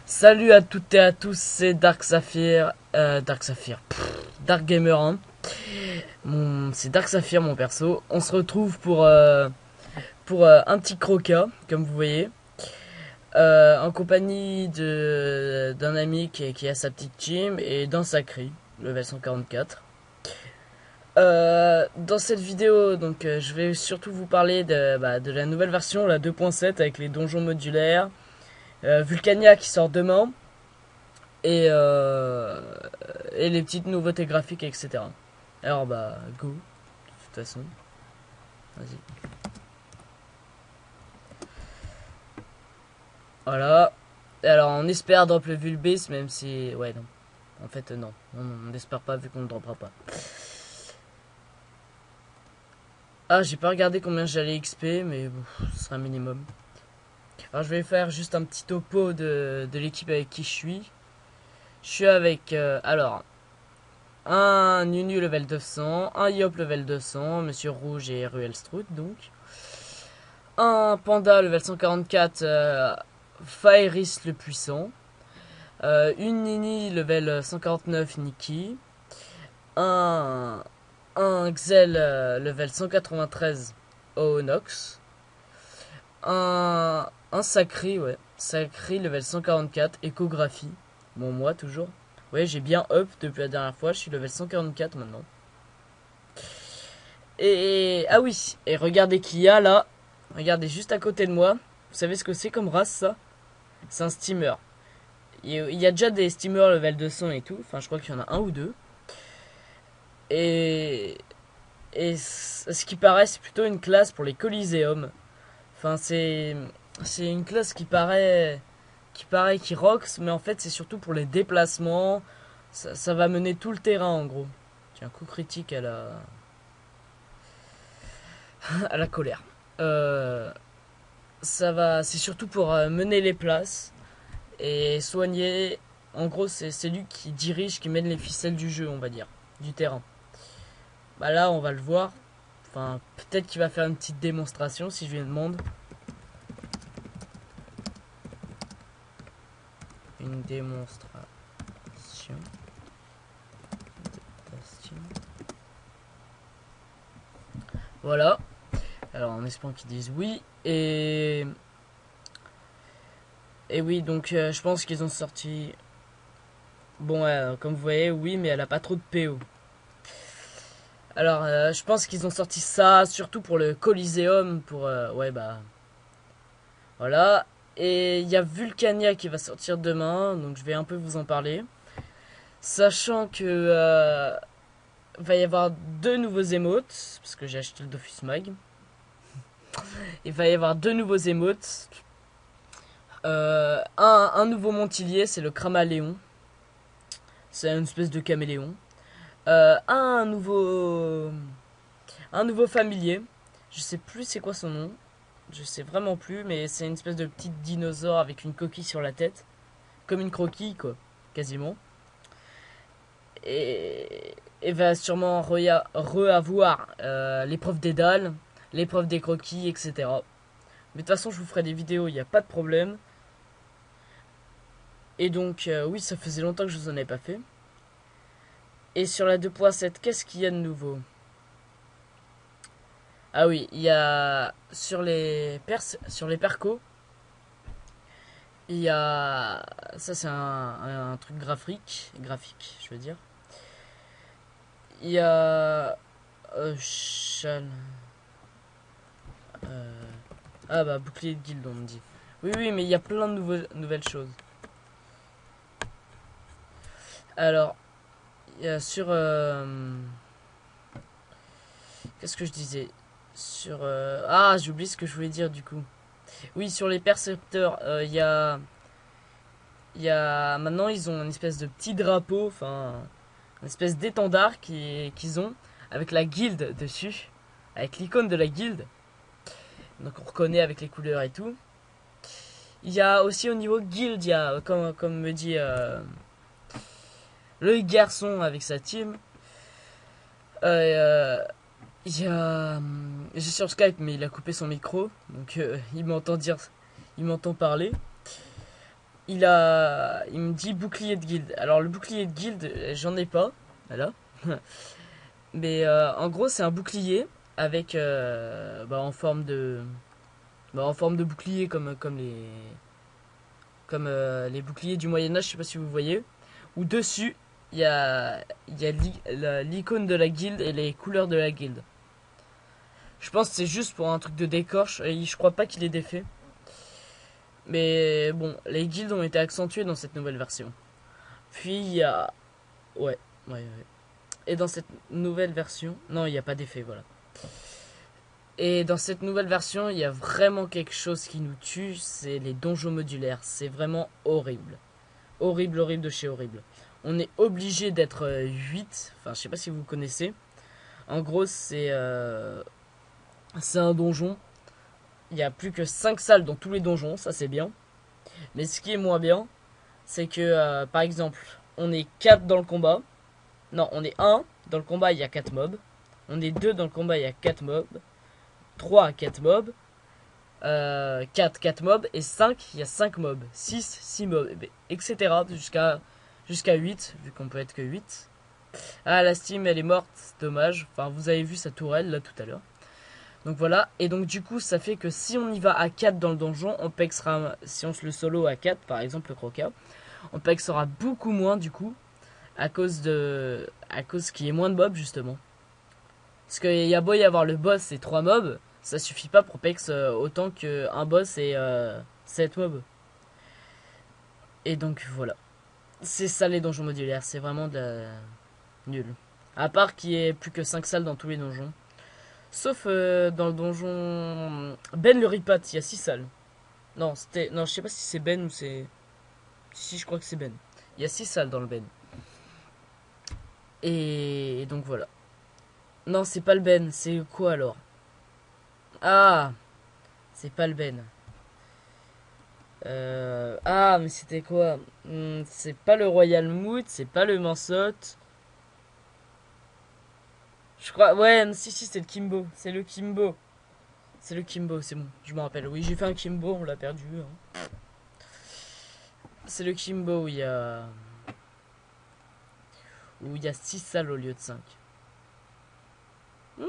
Salut à toutes et à tous, c'est Dark Saphir, Dark Gamer 1. C'est Dark Saphir mon perso. On se retrouve pour un petit croquat, comme vous voyez, en compagnie d'un ami qui a sa petite team et d'un sacré, level 144. Dans cette vidéo, donc, je vais surtout vous parler de la nouvelle version, la 2.7, avec les donjons modulaires, Vulcania qui sort demain, et les petites nouveautés graphiques, etc. Alors go, de toute façon, vas-y. Voilà. Alors on espère drop le Vulbis, même si... Ouais, non. En fait, non. On n'espère pas vu qu'on ne droppera pas. Ah, j'ai pas regardé combien j'allais XP, mais bon, ce sera un minimum. Alors je vais faire juste un petit topo de l'équipe avec qui je suis. Je suis avec, alors, un Nunu level 200, un Yop level 200, Monsieur Rouge et Ruel Strout donc. Un Panda level 144, Fairis le puissant. Une Nini level 149, Nikki. Un Xel level 193, Oonox. Un Sacré, ouais. Sacré level 144, Échographie. Bon, moi toujours. Ouais, j'ai bien up depuis la dernière fois, je suis level 144 maintenant. Ah oui, et regardez qui y a là. Regardez juste à côté de moi. Vous savez ce que c'est comme race ça? C'est un steamer. Il y a déjà des steamers level 200 et tout. Enfin, je crois qu'il y en a un ou deux. Et ce qui paraît, c'est plutôt une classe pour les Coliseum. Enfin, c'est une classe qui paraît qui rocks, mais en fait, c'est surtout pour les déplacements. Ça va mener tout le terrain en gros. Tiens, coup critique à la à la colère. C'est surtout pour mener les places et soigner. En gros, c'est lui qui dirige, qui mène les ficelles du jeu, on va dire, du terrain. Bah là, on va le voir. Enfin, peut-être qu'il va faire une petite démonstration si je lui demande. Une démonstration. Voilà. Alors, en espérant qu'ils disent oui. Et oui, donc je pense qu'ils ont sorti... Bon, comme vous voyez, oui, mais elle a pas trop de PO. Alors, je pense qu'ils ont sorti ça, surtout pour le Coliseum, pour... ouais, bah... Voilà. Et il y a Vulcania qui va sortir demain, donc je vais un peu vous en parler. Sachant que... va y avoir deux nouveaux émotes, parce que j'ai acheté le Dofus Mag. Il va y avoir deux nouveaux émotes. Un nouveau Montilier, c'est le Craméléon. C'est une espèce de caméléon. Un nouveau familier. Je sais plus c'est quoi son nom. Je sais vraiment plus, mais c'est une espèce de petit dinosaure avec une coquille sur la tête. Comme une croquille, quoi. Quasiment. Et va sûrement re-avoir l'épreuve des dalles, l'épreuve des croquis, etc. Mais de toute façon, je vous ferai des vidéos, il n'y a pas de problème. Et donc, oui, ça faisait longtemps que je vous en avais pas fait. Et sur la 2.7, qu'est-ce qu'il y a de nouveau? Ah oui, il y a sur les percos, il y a ça c'est un truc graphique, je veux dire. Il y a ah bah bouclier de guild on me dit. Oui mais il y a plein de nouvelles choses. Alors il y a sur qu'est-ce que je disais sur ah j'ai oublié ce que je voulais dire du coup. Oui sur les percepteurs il y a maintenant ils ont une espèce de petit drapeau, enfin une espèce d'étendard qu'ils ont avec la guilde dessus, avec l'icône de la guilde. Donc on reconnaît avec les couleurs et tout. Il y a aussi au niveau guild, il y a, comme me dit le garçon avec sa team, Il y a... J'ai sur Skype, mais il a coupé son micro. Donc il m'entend dire... Il m'entend parler. Il me dit bouclier de guilde. Alors le bouclier de guilde, j'en ai pas. Voilà. Mais en gros, c'est un bouclier avec... en forme de bouclier comme les boucliers du Moyen-Âge, je sais pas si vous voyez. Où dessus, il y a l'icône de la guilde et les couleurs de la guilde. Je pense que c'est juste pour un truc de décor. Je crois pas qu'il ait défait. Mais bon, les guildes ont été accentuées dans cette nouvelle version. Puis il y a... Ouais. Et dans cette nouvelle version... Non, il n'y a pas d'effet, voilà. Et dans cette nouvelle version, il y a vraiment quelque chose qui nous tue, c'est les donjons modulaires. C'est vraiment horrible. Horrible de chez horrible. On est obligé d'être 8. Enfin, je sais pas si vous connaissez. En gros, c'est un donjon. Il y a plus que 5 salles dans tous les donjons, ça c'est bien. Mais ce qui est moins bien, c'est que, par exemple, on est 4 dans le combat. Non, on est 1 dans le combat, il y a 4 mobs. On est 2 dans le combat, il y a 4 mobs. 3, 4 mobs. 4 mobs. Et 5, il y a 5 mobs. 6 mobs, etc. Jusqu'à 8, vu qu'on peut être que 8. Ah, la Steam, elle est morte, c'est dommage. Enfin, vous avez vu sa tourelle, là, tout à l'heure. Donc voilà, et donc du coup ça fait que si on y va à 4 dans le donjon, on pexera, si on se le solo à 4, par exemple le croca, on pexera beaucoup moins du coup, à cause qu'il y ait moins de mobs justement. Parce qu'il y a beau y avoir le boss et 3 mobs, ça suffit pas pour pex autant qu'un boss et 7 mobs. Et donc voilà, c'est ça les donjons modulaires, c'est vraiment de la... nul. À part qu'il y ait plus que 5 salles dans tous les donjons. Sauf dans le donjon Ben le Ripat, il y a 6 salles. Non, je sais pas si c'est Ben ou c'est... Si, je crois que c'est Ben. Il y a 6 salles dans le Ben. Et donc voilà. Non, c'est pas le Ben, c'est quoi alors? Ah, c'est pas le Ben. Ah, mais c'était quoi? C'est pas le Royal Mood, c'est pas le Mansotte. Je crois, ouais, si, c'est le Kimbo. C'est le Kimbo. C'est bon, je me rappelle. Oui, j'ai fait un Kimbo, on l'a perdu. Hein. C'est le Kimbo où il y a... 6 salles au lieu de 5.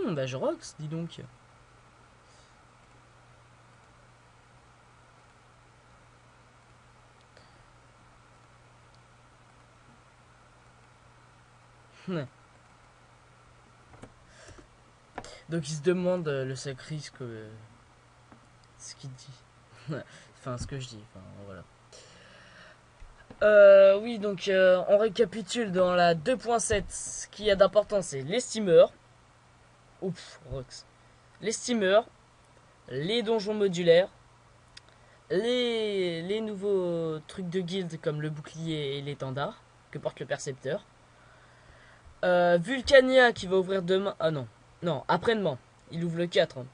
Bah je rox, dis donc. Donc il se demande le sacrifice ce qu'il dit. Enfin, ce que je dis. Enfin, voilà. Oui, donc on récapitule dans la 2.7. Ce qu'il y a d'important, c'est les steamers. Ouf, Rox. Les steamers, les donjons modulaires, les nouveaux trucs de guild comme le bouclier et l'étendard que porte le percepteur. Vulcania qui va ouvrir demain. Ah non, après-demain. Il ouvre le 4. Hein.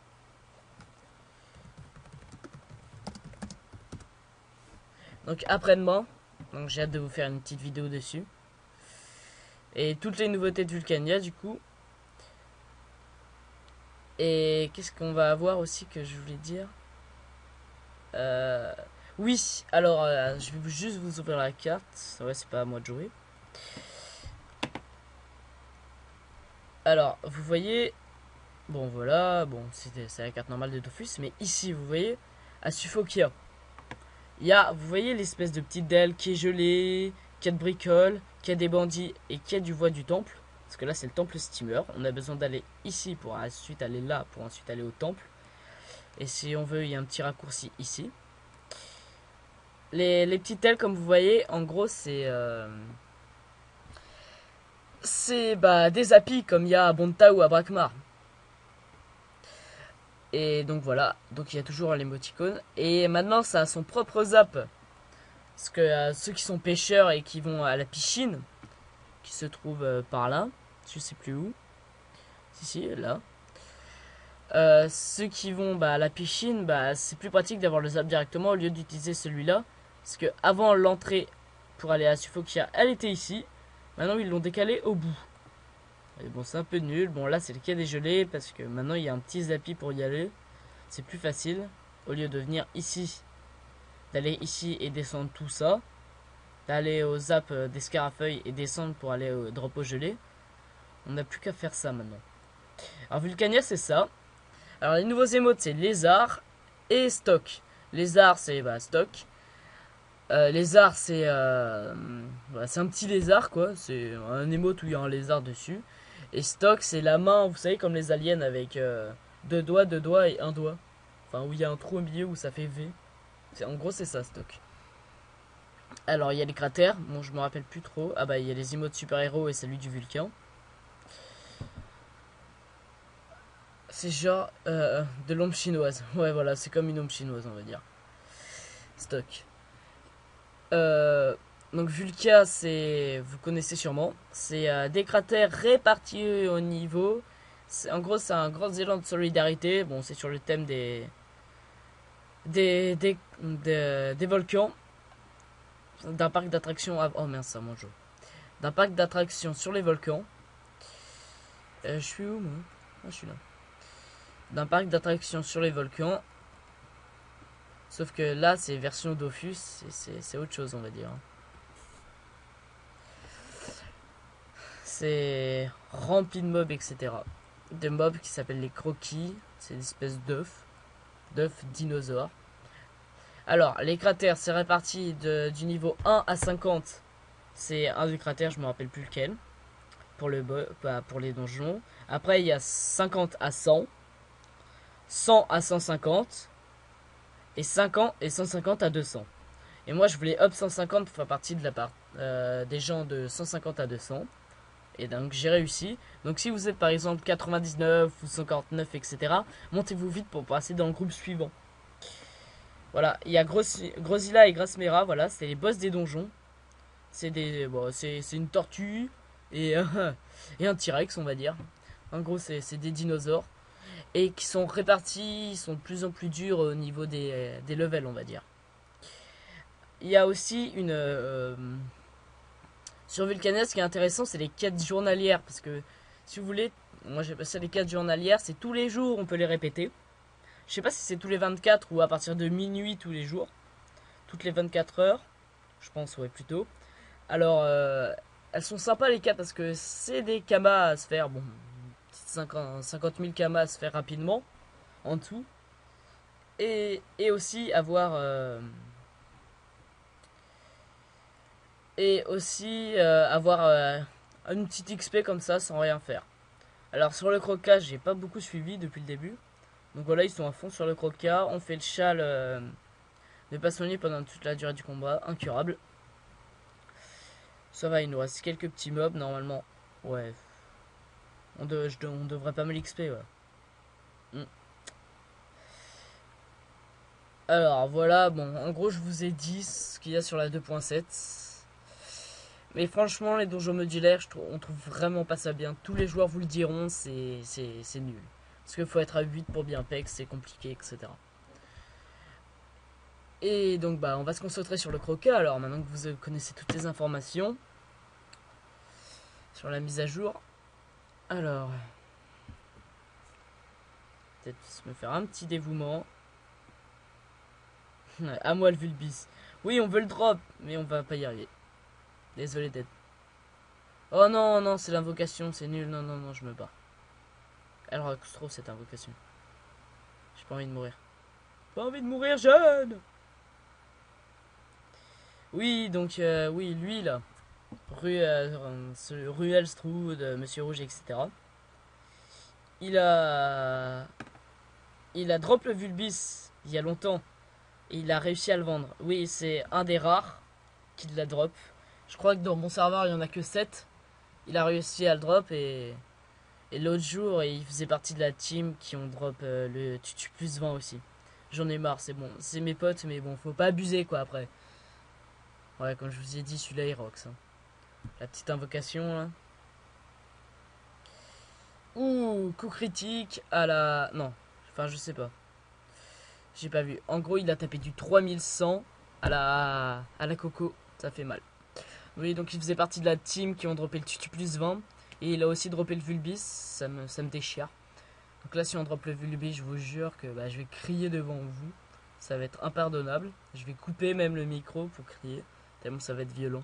Donc après-demain. Donc j'ai hâte de vous faire une petite vidéo dessus. Et toutes les nouveautés de Vulcania du coup. Et qu'est-ce qu'on va avoir aussi que je voulais dire Oui, alors je vais juste vous ouvrir la carte. Ouais, c'est pas à moi de jouer. Alors, vous voyez... Bon, voilà, c'est la carte normale de Dofus. Mais ici, vous voyez, à Suffokia, il y a, vous voyez l'espèce de petite dalle qui est gelée, qui a de bricoles, qui a des bandits et qui a du voie du temple. Parce que là, c'est le temple steamer. On a besoin d'aller ici pour ensuite aller là, pour ensuite aller au temple. Et si on veut, il y a un petit raccourci ici. Les petites ailes, comme vous voyez, en gros, c'est des applis comme il y a à Bonta ou à Brakmar. Et donc voilà, donc il y a toujours l'émoticône. Et maintenant, ça a son propre zap. Parce que ceux qui sont pêcheurs et qui vont à la piscine, qui se trouve par là, je sais plus où. Si, là. Ceux qui vont à la piscine, c'est plus pratique d'avoir le zap directement au lieu d'utiliser celui-là. Parce que avant l'entrée pour aller à Suffokia, elle était ici. Maintenant, ils l'ont décalé au bout. Et bon, c'est un peu nul. Bon, là, c'est le quai des gelées parce que maintenant, il y a un petit zappi pour y aller. C'est plus facile. Au lieu de venir ici, d'aller ici et descendre tout ça, d'aller au zap des scarafeuilles et descendre pour aller au drop au gelé. On n'a plus qu'à faire ça maintenant. Alors, Vulcania, c'est ça. Alors, les nouveaux émotes, c'est lézard et stock. Lézard, c'est stock. Lézard, c'est un petit lézard, quoi. C'est un émote où il y a un lézard dessus. Et stock, c'est la main, vous savez, comme les aliens avec deux doigts et un doigt. Enfin, où il y a un trou au milieu où ça fait V. En gros, c'est ça, stock. Alors, il y a les cratères. Bon, je me rappelle plus trop. Ah bah, il y a les emotes super-héros et celui du Vulcain. C'est genre de l'ombre chinoise. Ouais, voilà, c'est comme une ombre chinoise, on va dire. Stock. Donc Vulca, c'est, vous connaissez sûrement, c'est des cratères répartis au niveau. En gros, c'est un grand élan de solidarité. Bon, c'est sur le thème des volcans, d'un parc d'attractions. Oh mince, ça mon jeu. D'un parc d'attractions sur les volcans. Je suis où moi? Ah, je suis là. D'un parc d'attractions sur les volcans. Sauf que là, c'est version Dofus, c'est autre chose, on va dire. C'est rempli de mobs, etc. De mobs qui s'appellent les croquis. C'est des espèces d'œufs dinosaures. Alors, les cratères, c'est réparti du niveau 1 à 50. C'est un des cratères, je me rappelle plus lequel. Pour les donjons. Après, il y a 50 à 100. 100 à 150. Et 50 et 150 à 200. Et moi, je voulais up 150 pour faire partie de la part des gens de 150 à 200. Et donc j'ai réussi. Donc si vous êtes par exemple 99 ou 149, etc., montez-vous vite pour passer dans le groupe suivant. Voilà, il y a Grozilla et Grasmera, voilà, c'est les boss des donjons. C'est une tortue et, et un T-Rex, on va dire. En gros, c'est des dinosaures. Et qui sont répartis, ils sont de plus en plus durs au niveau des levels, on va dire. Il y a aussi sur Vulcania, ce qui est intéressant, c'est les quêtes journalières. Parce que, si vous voulez, moi j'ai passé les quêtes journalières, c'est tous les jours, on peut les répéter. Je sais pas si c'est tous les 24 ou à partir de minuit tous les jours. Toutes les 24 heures. Je pense, ouais, plutôt. Alors, elles sont sympas les quêtes parce que c'est des kamas à se faire. Bon, 50 000 kamas à se faire rapidement. En tout. Et aussi avoir. Une petite XP comme ça sans rien faire. Alors sur le croca, j'ai pas beaucoup suivi depuis le début. Donc voilà, ils sont à fond sur le croca. On fait le châle de passonnier pendant toute la durée du combat. Incurable. Ça va, il nous reste quelques petits mobs normalement. Ouais. On devrait pas mal XP, ouais. Alors voilà, bon, en gros je vous ai dit ce qu'il y a sur la 2.7. Mais franchement, les donjons modulaires, on trouve vraiment pas ça bien. Tous les joueurs vous le diront, c'est nul. Parce qu'il faut être à 8 pour bien peg, c'est compliqué, etc. Et donc, on va se concentrer sur le croquet. Alors, maintenant que vous connaissez toutes les informations sur la mise à jour. Alors, peut-être me faire un petit dévouement. À moi le Vulbis. Oui, on veut le drop, mais on va pas y arriver. Désolé d'être. Oh non, non, c'est l'invocation, c'est nul. Non, non, non, je me bats. Elle raconte trop cette invocation. J'ai pas envie de mourir. Pas envie de mourir jeune. Oui, donc, oui, lui là. Ruel, Stroud, Monsieur Rouge, etc. Il a drop le Vulbis il y a longtemps. Et il a réussi à le vendre. Oui, c'est un des rares qui l'a drop. Je crois que dans mon serveur, il n'y en a que 7. Il a réussi à le drop et l'autre jour, il faisait partie de la team qui ont drop le Tutu plus 20 aussi. J'en ai marre, c'est bon. C'est mes potes, mais bon, faut pas abuser quoi après. Ouais, comme je vous ai dit, celui-là il rocks. Hein. La petite invocation là. Ouh, coup critique à la. Non, enfin, je sais pas. J'ai pas vu. En gros, il a tapé du 3100 à la Coco. Ça fait mal. Oui, donc il faisait partie de la team qui ont droppé le Tutu plus 20. Et il a aussi droppé le Vulbis, ça me déchire. Donc là, si on drop le Vulbis, je vous jure que bah, je vais crier devant vous. Ça va être impardonnable. Je vais couper même le micro pour crier, tellement ça va être violent.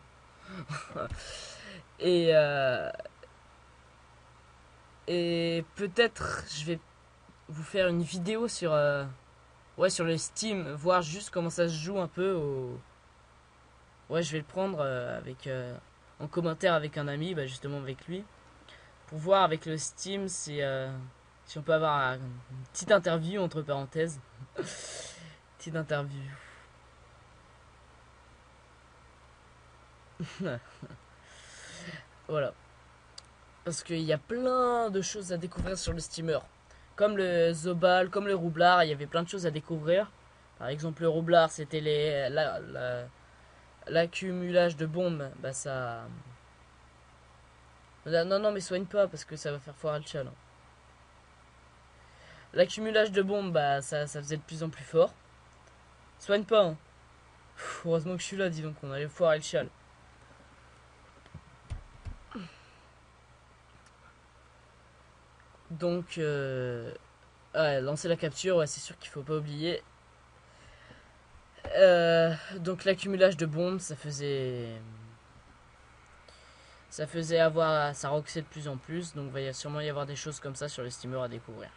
et et peut-être je vais vous faire une vidéo sur ouais, sur le Steam, voir juste comment ça se joue un peu au... Ouais, je vais le prendre avec en commentaire avec un ami, bah, justement avec lui, pour voir avec le Steam si on peut avoir une petite interview entre parenthèses. Petite interview. Voilà. Parce qu'il y a plein de choses à découvrir sur le steamer. Comme le Zobal, comme le Roublard, il y avait plein de choses à découvrir. Par exemple, le Roublard, c'était l'accumulage de bombes. Bah ça... Non, non, mais soigne pas parce que ça va faire foirer le chat. L'accumulage de bombes, bah ça faisait de plus en plus fort. Soigne pas, hein. Heureusement que je suis là, dis donc, on allait foirer le chat. Donc, ouais, lancer la capture, ouais, c'est sûr qu'il faut pas oublier. Donc l'accumulage de bombes, ça faisait avoir, ça roxait de plus en plus. Donc il va sûrement y avoir des choses comme ça sur les steamers à découvrir.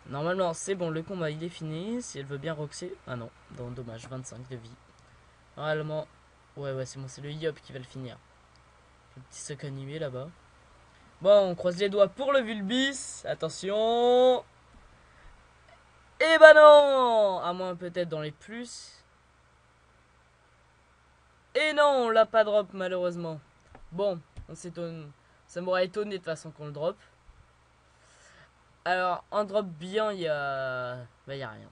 Normalement, c'est bon, le combat il est fini. Si elle veut bien roxer, ah non, dommage, 25 de vie. Normalement, ouais, c'est bon, c'est le Yop qui va le finir. Le petit sac animé là-bas. Bon, on croise les doigts pour le Vulbis. Attention. Eh ben non. À moins peut-être dans les plus. Et non, on l'a pas drop malheureusement. Bon, on s'étonne. Ça m'aurait étonné de toute façon qu'on le drop. Alors, en drop bien, il y a... Bah, il y a rien.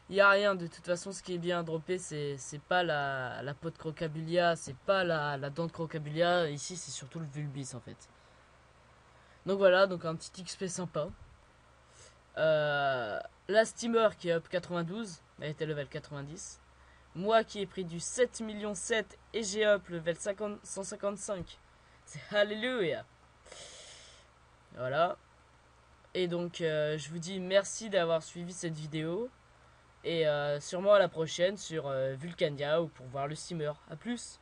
Il y a rien, de toute façon, ce qui est bien droppé, c'est pas la peau de Crocabulia, c'est pas la dent de Crocabulia. Ici, c'est surtout le Vulbis en fait. Donc voilà, donc un petit XP sympa. La steamer qui est up 92, elle était level 90. Moi qui ai pris du 7 millions 7 et j'ai up level 155. C'est alléluia. Voilà. Et donc je vous dis merci d'avoir suivi cette vidéo. Et sûrement à la prochaine sur Vulcania ou pour voir le steamer. A plus.